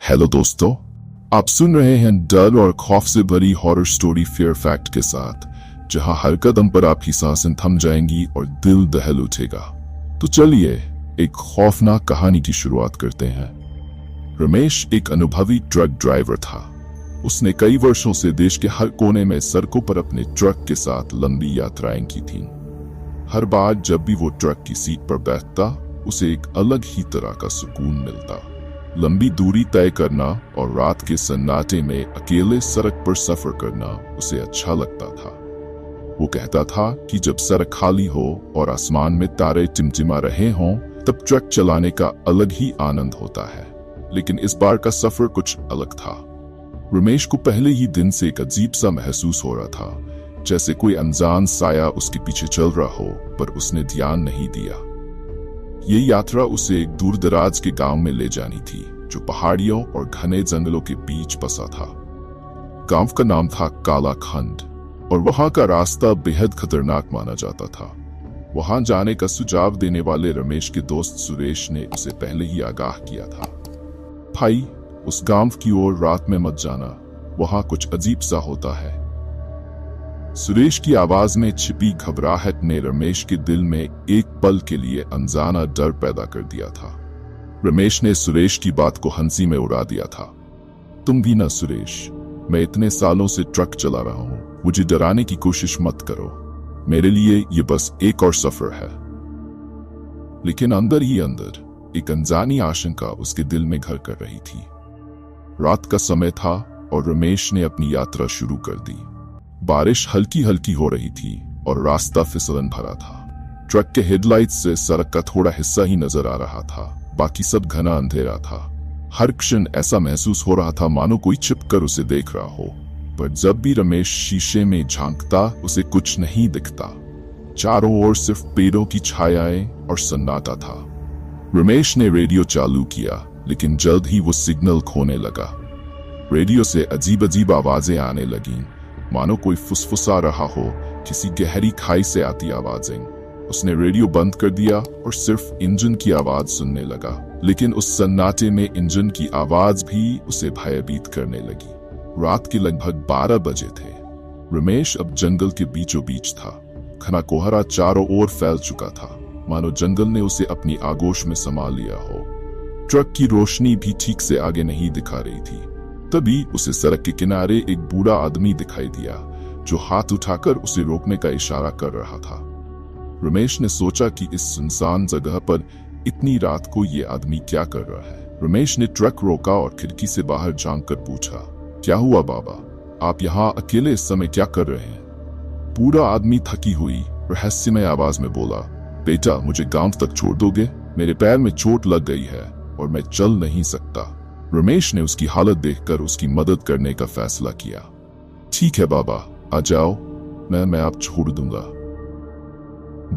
Hello दोस्तों, आप सुन रहे हैं डर और खौफ से भरी हॉरर स्टोरी फियर फैक्ट के साथ, जहां हर कदम पर आपकी सांसें थम जाएंगी और दिल दहल उठेगा। तो चलिए एक खौफनाक कहानी की शुरुआत करते हैं। रमेश एक अनुभवी ट्रक ड्राइवर था। उसने कई वर्षों से देश के हर कोने में सड़कों पर अपने ट्रक के साथ लंबी यात्राएं की थीं। हर बार जब भी वो ट्रक की सीट पर बैठता, उसे एक अलग ही तरह का सुकून मिलता। लंबी दूरी तय करना और रात के सन्नाटे में अकेले सड़क पर सफर करना उसे अच्छा लगता था। वो कहता था कि जब सड़क खाली हो और आसमान में तारे टिमटिमा रहे हों, तब ट्रक चलाने का अलग ही आनंद होता है। लेकिन इस बार का सफर कुछ अलग था। रमेश को पहले ही दिन से एक अजीब सा महसूस हो रहा था, जैसे कोई अनजान साया उसके पीछे चल रहा हो, पर उसने ध्यान नहीं दिया। ये यात्रा उसे एक दूर दराज के गांव में ले जानी थी, जो पहाड़ियों और घने जंगलों के बीच बसा था। गांव का नाम था काला खंड और वहां का रास्ता बेहद खतरनाक माना जाता था। वहां जाने का सुझाव देने वाले रमेश के दोस्त सुरेश ने उसे पहले ही आगाह किया था। भाई, उस गांव की ओर रात में मत जाना, वहां कुछ अजीब सा होता है। सुरेश की आवाज में छिपी घबराहट ने रमेश के दिल में एक पल के लिए अनजाना डर पैदा कर दिया था। रमेश ने सुरेश की बात को हंसी में उड़ा दिया था। तुम भी ना सुरेश, मैं इतने सालों से ट्रक चला रहा हूं, मुझे डराने की कोशिश मत करो। मेरे लिए ये बस एक और सफर है। लेकिन अंदर ही अंदर एक अनजानी आशंका उसके दिल में घर कर रही थी। रात का समय था और रमेश ने अपनी यात्रा शुरू कर दी। बारिश हल्की हल्की हो रही थी और रास्ता फिसलन भरा था। ट्रक के हेडलाइट्स से सड़क का थोड़ा हिस्सा ही नजर आ रहा था, बाकी सब घना अंधेरा था। हर क्षण ऐसा महसूस हो रहा था मानो कोई छिपकर उसे देख रहा हो, पर जब भी रमेश शीशे में झांकता, उसे कुछ नहीं दिखता। चारों ओर सिर्फ पेड़ों की छायाएं और सन्नाटा था। रमेश ने रेडियो चालू किया, लेकिन जल्द ही वो सिग्नल खोने लगा। रेडियो से अजीब अजीब आवाजें आने लगीं, मानो कोई फुसफुसा रहा हो, किसी गहरी खाई से आती आवाजें। उसने रेडियो बंद कर दिया और सिर्फ इंजन की आवाज सुनने लगा, लेकिन उस सन्नाटे में इंजन की आवाज भी उसे भयभीत करने लगी। रात के लगभग 12 बजे थे। रमेश अब जंगल के बीचों बीच था। घना कोहरा चारों ओर फैल चुका था, मानो जंगल ने उसे अपनी आगोश में समा लिया हो। ट्रक की रोशनी भी ठीक से आगे नहीं दिखा रही थी। तभी उसे सड़क के किनारे एक बूढ़ा आदमी दिखाई दिया, जो हाथ उठाकर उसे रोकने का इशारा कर रहा था। रमेश ने सोचा कि इस सुनसान जगह पर इतनी रात को ये आदमी क्या कर रहा है। रमेश ने ट्रक रोका और खिड़की से बाहर झांककर पूछा, क्या हुआ बाबा, आप यहाँ अकेले इस समय क्या कर रहे हैं? बूढ़ा आदमी थकी हुई रहस्यमय आवाज में बोला, बेटा, मुझे गांव तक छोड़ दोगे? मेरे पैर में चोट लग गई है और मैं चल नहीं सकता। रमेश ने उसकी हालत देखकर उसकी मदद करने का फैसला किया। ठीक है बाबा, आ जाओ, मैं आप छोड़ दूंगा।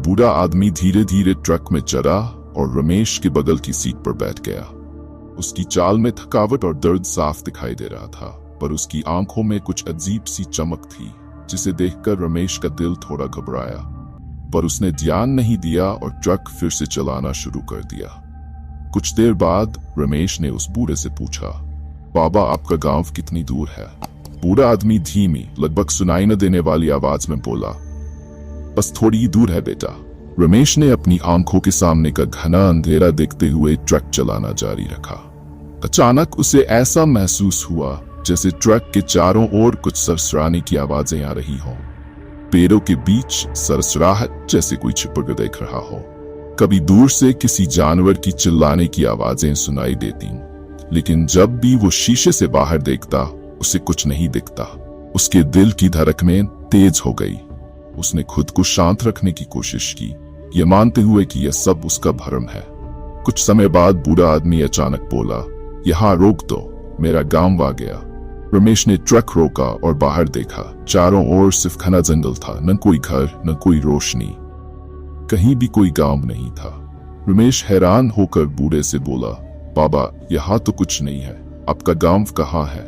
बूढ़ा आदमी धीरे धीरे ट्रक में चढ़ा और रमेश के बगल की सीट पर बैठ गया। उसकी चाल में थकावट और दर्द साफ दिखाई दे रहा था, पर उसकी आंखों में कुछ अजीब सी चमक थी, जिसे देखकर रमेश का दिल थोड़ा घबराया। पर उसने ध्यान नहीं दिया और ट्रक फिर से चलाना शुरू कर दिया। कुछ देर बाद रमेश ने उस बूढ़े से पूछा, बाबा, आपका गांव कितनी दूर है? बूढ़ा आदमी धीमी, लगभग सुनाई न देने वाली आवाज में बोला, बस थोड़ी ही दूर है बेटा। रमेश ने अपनी आंखों के सामने का घना अंधेरा देखते हुए ट्रक चलाना जारी रखा। अचानक उसे ऐसा महसूस हुआ जैसे ट्रक के चारों ओर कुछ सरसराने की आवाजें आ रही हों। पेड़ों के बीच सरसराहट, जैसे कोई छिपकर देख रहा हो। कभी दूर से किसी जानवर की चिल्लाने की आवाजें सुनाई देती, लेकिन जब भी वो शीशे से बाहर देखता, उसे कुछ नहीं दिखता। उसके दिल की धड़कनें तेज हो गई। उसने खुद को शांत रखने की कोशिश की, ये मानते हुए कि यह सब उसका भ्रम है। कुछ समय बाद बूढ़ा आदमी अचानक बोला, यहाँ रोक दो, मेरा गांव आ गया। रमेश ने ट्रक रोका और बाहर देखा। चारों ओर सिर्फ घना जंगल था, न कोई घर, न कोई रोशनी, कहीं भी कोई गांव नहीं था। रमेश हैरान होकर बूढ़े से बोला, बाबा, यहाँ तो कुछ नहीं है, आपका गांव कहाँ है?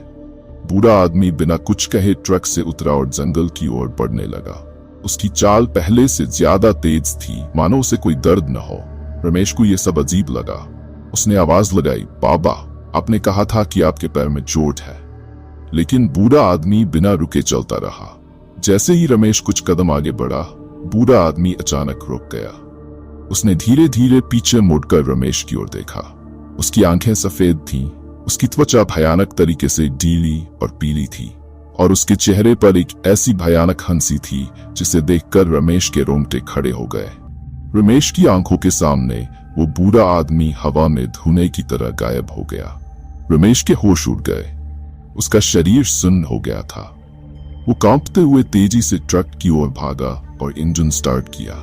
बूढ़ा आदमी बिना कुछ कहे ट्रक से उतरा और जंगल की ओर बढ़ने लगा। उसकी चाल पहले से ज्यादा तेज थी, मानो उसे कोई दर्द न हो। रमेश को यह सब अजीब लगा। उसने आवाज लगाई, बाबा, आपने कहा था कि आपके पैर में चोट है। लेकिन बूढ़ा आदमी बिना रुके चलता रहा। जैसे ही रमेश कुछ कदम आगे बढ़ा, बूढ़ा आदमी अचानक रुक गया। उसने धीरे धीरे पीछे मुड़कर रमेश की ओर देखा। उसकी आंखें सफेद थीं, उसकी त्वचा भयानक तरीके से ढीली और पीली थी, और उसके चेहरे पर एक ऐसी भयानक हंसी थी जिसे देखकर रमेश के रोंगटे खड़े हो गए। रमेश की आंखों के सामने वो बूढ़ा आदमी हवा में धुएं की तरह गायब हो गया। रमेश के होश उड़ गए। उसका शरीर सुन्न हो गया था। वो कांपते हुए तेजी से ट्रक की ओर भागा और इंजन स्टार्ट किया।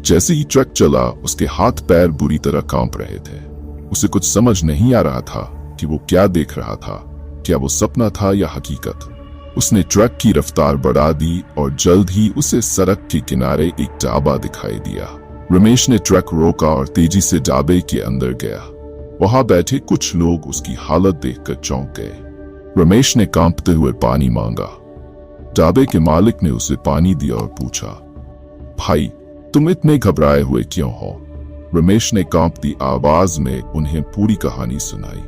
जैसे ही ट्रक चला, उसके हाथ पैर बुरी तरह कांप रहे थे। उसे कुछ समझ नहीं आ रहा था कि वो क्या देख रहा था, क्या वो सपना था या हकीकत। उसने ट्रक की रफ्तार बढ़ा दी और जल्द ही उसे सड़क के किनारे एक ढाबा दिखाई दिया। रमेश ने ट्रक रोका और तेजी से ढाबे के अंदर गया। वहां बैठे कुछ लोग उसकी हालत देखकर चौंक गए। रमेश ने कांपते हुए पानी मांगा। ढाबे के मालिक ने उसे पानी दिया और पूछा, भाई तुम इतने घबराए हुए क्यों हो? रमेश ने कांपती आवाज में उन्हें पूरी कहानी सुनाई।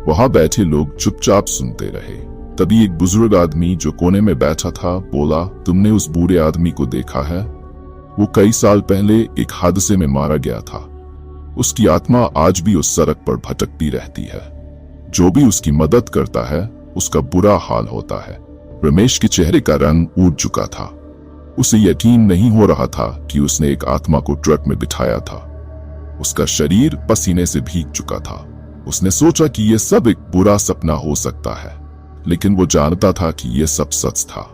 वहां बैठे लोग चुपचाप सुनते रहे। तभी एक बुजुर्ग आदमी जो कोने में बैठा था बोला, तुमने उस बूढ़े आदमी को देखा है? वो कई साल पहले एक हादसे में मारा गया था। उसकी आत्मा आज भी उस सड़क पर भटकती रहती है। जो भी उसकी मदद करता है उसका बुरा हाल होता है। रमेश के चेहरे का रंग उड़ चुका था। उसे यकीन नहीं हो रहा था कि उसने एक आत्मा को ट्रक में बिठाया था। उसका शरीर पसीने से भीग चुका था। उसने सोचा कि यह सब एक बुरा सपना हो सकता है, लेकिन वो जानता था कि यह सब सच था।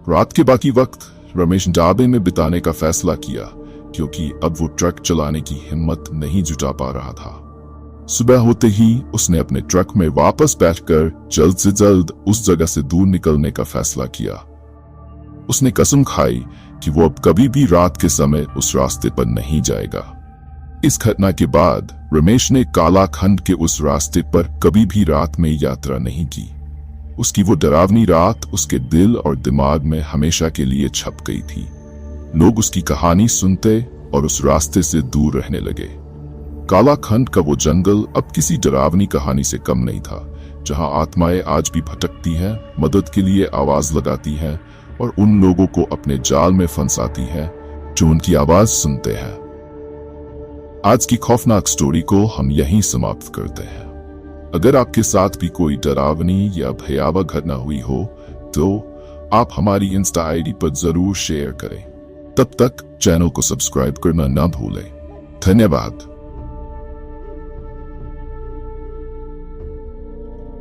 रात के बाकी वक्त रमेश ढाबे में बिताने का फैसला किया, क्योंकि अब वो ट्रक चलाने की हिम्मत नहीं जुटा पा रहा था। सुबह होते ही उसने अपने ट्रक में वापस बैठकर जल्द से जल्द उस जगह से दूर निकलने का फैसला किया। उसने कसम खाई कि वो अब कभी भी रात के समय उस रास्ते पर नहीं जाएगा। इस घटना के बाद रमेश ने काला खंड के उस रास्ते पर कभी भी रात में यात्रा नहीं की। उसकी वो डरावनी रात उसके दिल और दिमाग में हमेशा के लिए छप गई थी। लोग उसकी कहानी सुनते और उस रास्ते से दूर रहने लगे। काला खंड का वो जंगल अब किसी डरावनी कहानी से कम नहीं था, जहां आत्माएं आज भी भटकती हैं, मदद के लिए आवाज लगाती हैं और उन लोगों को अपने जाल में फंसाती हैं जो उनकी आवाज सुनते हैं। आज की खौफनाक स्टोरी को हम यहीं समाप्त करते हैं। अगर आपके साथ भी कोई डरावनी या भयावह घटना हुई हो तो आप हमारी इंस्टा आईडी पर जरूर शेयर करें। तब तक चैनल को सब्सक्राइब करना ना भूलें। धन्यवाद।